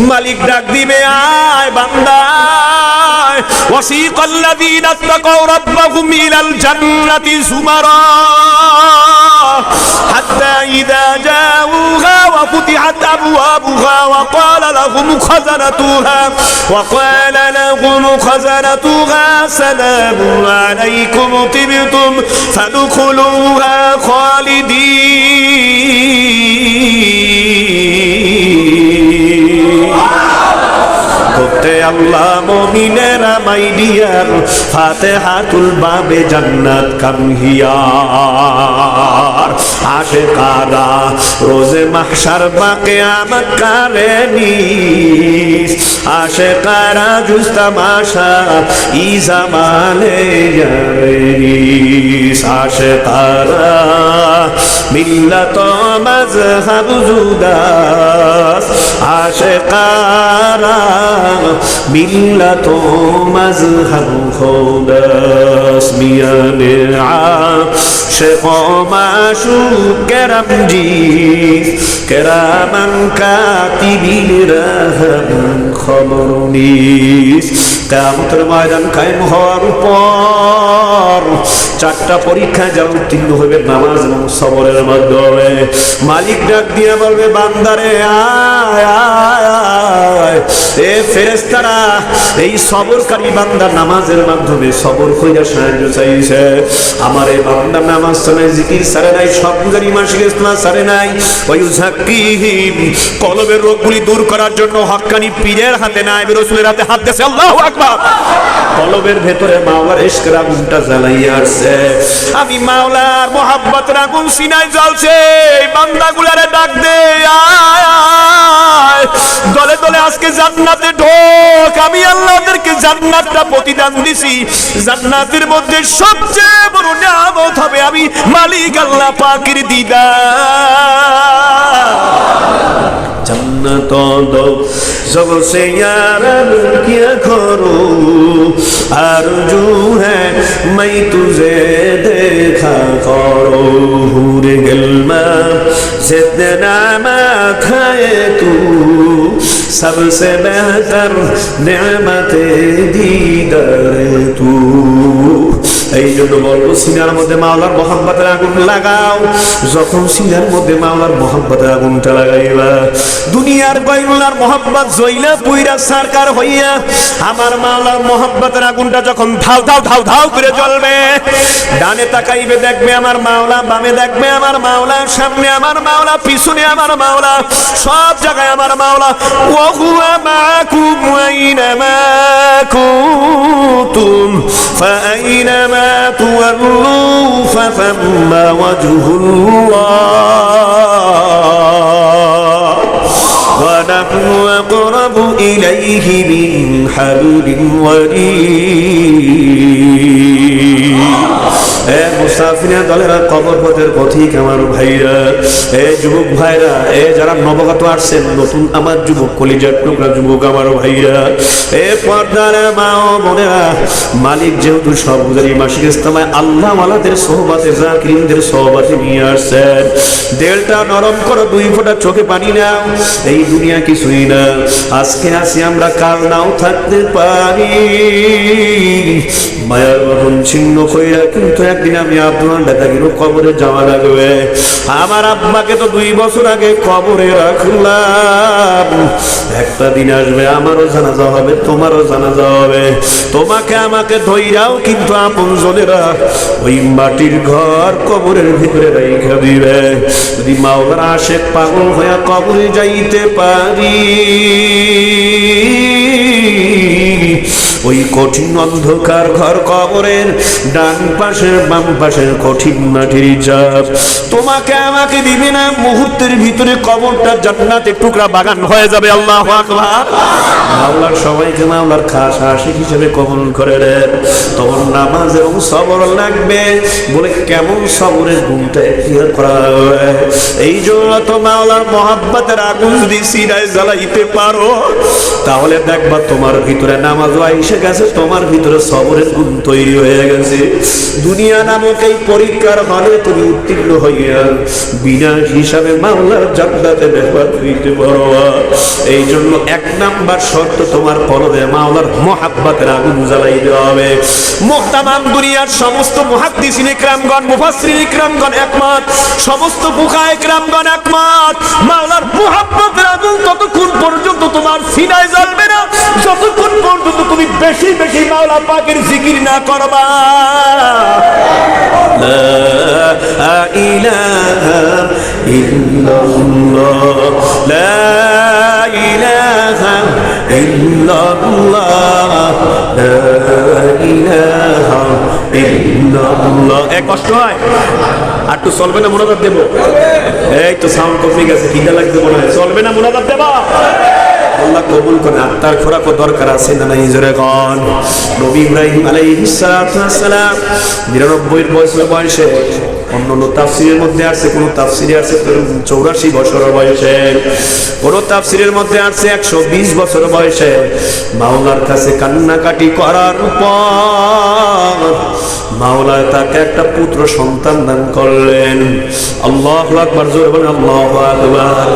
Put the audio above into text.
মালিক ডাক দিবে, আয় বান্দা। ওয়াসিকাল্লাযীনা তাকাউ রাব্বাহুম ইলাল জান্নাতি যুমারা হাত্তা ইযা জাউহা ওয়া ফুতিহাত আবওয়াবুহা ওয়া ক্বালা লাহুম খাযানাতুহা সালামুন আলাইকুম তিবতুম ফাদখুলুহা খালিদিন। করতে আল্লাহ মুমিনেরা মাই ডিয়ার ফাতিহাতুল বাবে জান্নাত কাম হিয়ার। আশিকারা রোজে মাহশার বা কিয়ামত কারেনি, আশিকারা জুজ তামাশা ই জামানে জারেনি। আশিকারা মিল্লাত মাযহাব জুদাস, আশিকারা মিল্লাত মাযহাব খুদাস। মিয়ানে আশিক মাশুক কেরাম জি কেরামান কাতিবিন রাহামান খবর নিস। কিয়ামতের ময়দান কায়েম হওয়ার পর চারটা পরীক্ষা যা উত্তীর্ণ হবে নামাজ এবং সবরের মাধ্যমে। মালিক ডাক দিয়ে বলবে, বান্দারে আয় আয় আয়। এ ফেরেশতারা এই সবরকারী বান্দা নামাজের মাধ্যমে সবর কইরা সাহায্য চাইছে। আমার এই বান্দা নামাজ ছাড়া জিকির ছাড়ে নাই, সব গুজারি মাসিক ইসলাম ছাড়ে নাই। ওয়ায়ুযাক্কিহিম কলবের রোগগুলি দূর করার জন্য হক্কানি পীরের হাতে নাই, রাসূলের হাতে হাত দিয়েছে। আল্লাহু আকবার। কলবের ভেতরে মাওলার ইশকের আগুনটা জ্বালাইয়া আসছে। আমি মাওলার মোহাব্বতের আগুন সিনায় জ্বলছে। এই বান্দাগুলারে ডাক দে, আয় আয় দলে দলে আজকে জান্নাতে ঢোক। আমি আল্লাহদেরকে জান্নাতটা প্রতিদান দিছি। জান্নাতের মধ্যে সবচেয়ে বড় নিয়ামত হবে আমি মালিক আল্লাহ পাকের দিদার। जन्नत दो सबसे यार क्या करूं, आरज़ू है मैं तुझे देखा करूं। हूरे गिल्मा जितना मत है तू, सबसे बेहतर नेमते दीदार तू। এই জন্য বলবো সিনার মধ্যে মাওলার মহব্বতের আগুন লাগাও। যখন সিনার মধ্যে মাওলার মহব্বতের আগুনটা লাগাইবা, দুনিয়ার বাইরুল্লাহর মহব্বত জইলা পুইরা সরকার হইয়া আমার মাওলার মহব্বতের আগুনটা যখন ধাও ধাও ধাও ধাও করে জ্বলবে, ডানে তাকাইবে দেখবে আমার মাওলা, বামে দেখবে আমার মাওলা, সামনে আমার মাওলা, পিছনে আমার মাওলা, সব জায়গায় আমার মাওলা। ওয়া হুয়া মাকুম আইনামা কুনতুম ফাআইনামা تولوا فثم وجه الله ونحن أقرب إليه من حبل الوريد। মুসাফিরা দলেরা কবর পথের পথিক আমার ভাইরা, যুবক ভাইরা, যারা নবগত আসছেন নতুন আমার যুবক কলিজার টুকরা যুবক আমার ভাইরা, পর্দার মা ও বোনেরা, মালিক যেহেতু সব গুজারি মাসিক ইস্তেমায় আল্লাহ ওয়ালাদের সোহবতে জাকিরিনদের সোহবতে নিয়ে আসছেন, দিলটা নরম করো, দুই ফোঁটা চোখে পানি নাও। এই দুনিয়া কিছুই না, আজকে আসি আমরা, কাল নাও থাকতে পারি। মায়ার বন্ধন ছিন্ন কইরা কিন্তু একদিন আমি আপনার দাদাগিরও কবরে যাওয়া লাগবে। আমার আব্বাকে তো 2 বছর আগে কবরে রাখলাম। একটা দিন আসবে আমারও জানাজা হবে, তোমারও জানাজা হবে। তোমাকে আমাকে ধইরাও কিন্তু আপন জনেরা ওই মাটির ঘর কবরের ভিতরে রাইখা দিবে। যদি মাওলার আশিক পাগল হইয়া কবরে যাইতে পারি, ওই কঠিন অন্ধকার ঘর কবরের ডান পাশের বাম পাশের কঠিন মাটির চাপ তোমাকে আমাকে দিবে না। মুহূর্তের ভিতরে কবরটা জান্নাতের টুকরা বাগান হয়ে যাবে। আল্লাহু আকবার। আল্লাহর সবাইকে মাওলার খাস আশিক হিসেবে কবুল করে দেন। তখন নামাজ এবং সবর লাগবে। বলে কেমন সবরের গুণটা এখতিয়ার করা হবে। এই জন্য তো মাওলার মহব্বতের আগুন যদি সিনায় জ্বালাইতে পারো, তাহলে দেখবা তোমার ভিতরে নামাজ এসে গেছে, তোমার ভিতরে সবরের গুণ তৈরি হয়ে গেছে। দুনিয়া নামক এই পরীক্ষার হলে তুমি উত্তীর্ণ হইয়া বিনা হিসাবে মাওলার জান্নাতে ব্যবহার হইতে পারবা। এই জন্য 1 নাম্বার শর্ত, তোমার পরবে মাওলার মহাব্বতের আগুন জ্বালাইতে হবে। মুহতারাম দুনিয়ার সমস্ত মুহাদ্দিসিন ইকরামগণ, মুফাসসিরিন ইকরামগণ একমত, সমস্ত ফুকাহা ইকরামগণ একমত, মাওলার মহাব্বতের আগুন ততক্ষণ পর্যন্ত তোমার সিনায় জ্বলবে না যতক্ষণ পর্যন্ত তুমি বেশি বেশি মাওলা পাকের জিকির না করবা। লা ইলাহা ইল্লাল্লাহ, লা ইলাহা ইল্লাল্লাহ, লা ইলাহা ইল্লাল্লাহ। কষ্ট হয় আর তো চলবে না, মোনাজাত দেব। এই তো সাউন্ড কমে গেছে, খিদা লাগবে মনে হয়, চলবে না মোনাজাত দেবা? আল্লাহ কবুল করে। আত্মার খোরাকও দরকার আছে না নাই? জোরে কন। নবী ইব্রাহিম আলাইহিস সালাম 99 বছর বয়সে, অন্যান্য তাফসীরের মধ্যে আছে, কোন তাফসীরে আছে 84 বছর বয়সে, কোন তাফসীরের মধ্যে আছে 120 বছর বয়সে মাওলার কাছে কান্নাকাটি করার পর মাওলা তাকে একটা পুত্র সন্তান দান করলেন। আল্লাহু আকবার, জোরে বলেন আল্লাহু আকবার।